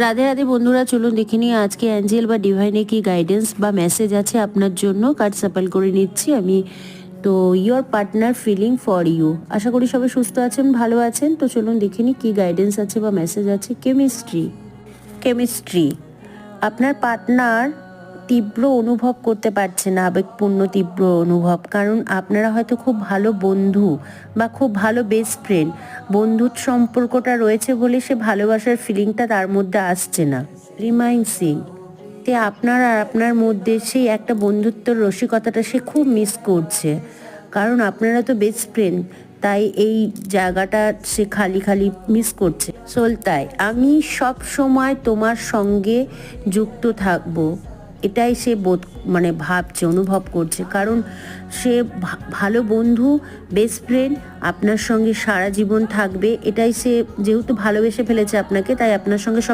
রাধে রাধে বন্ধুরা, চলুন দেখে নিই আজকে অ্যাঞ্জেল বা ডিভাইনে কি গাইডেন্স বা মেসেজ আছে আপনার জন্য। কার্ড সাপল করে নিচ্ছি আমি। তো your partner feeling for you. আশা করি সবাই সুস্থ আছেন, ভালো আছেন। তো চলুন দেখে নিই কি গাইডেন্স আছে বা মেসেজ আছে। কেমিস্ট্রি আপনার পার্টনার তীব্র অনুভব করতে পারছে না, আবেগপূর্ণ তীব্র অনুভব, কারণ আপনারা হয়তো খুব ভালো বন্ধু বা খুব ভালো বেস্ট ফ্রেন্ড, বন্ধুর সম্পর্কটা রয়েছে বলে সে ভালোবাসার ফিলিংটা তার মধ্যে আসছে না। রিমাইন্সিং তে আপনার আর আপনার মধ্যে সেই একটা বন্ধুত্বর রসিকতাটা সে খুব মিস করছে, কারণ আপনারা তো বেস্ট ফ্রেন্ড, তাই এই জায়গাটা সে খালি খালি মিস করছে। তাই আমি সব সময় তোমার সঙ্গে যুক্ত থাকবো, এটাই সে ভাবছে, অনুভব করছে, কারণ সে ভালো বন্ধু, বেস্ট ফ্রেন্ড, আপনার সঙ্গে সারা জীবন থাকবে, এটাই সে যেহেতু ভালোবেসে ফেলেছে আপনাকে, তাই আপনার সঙ্গে সব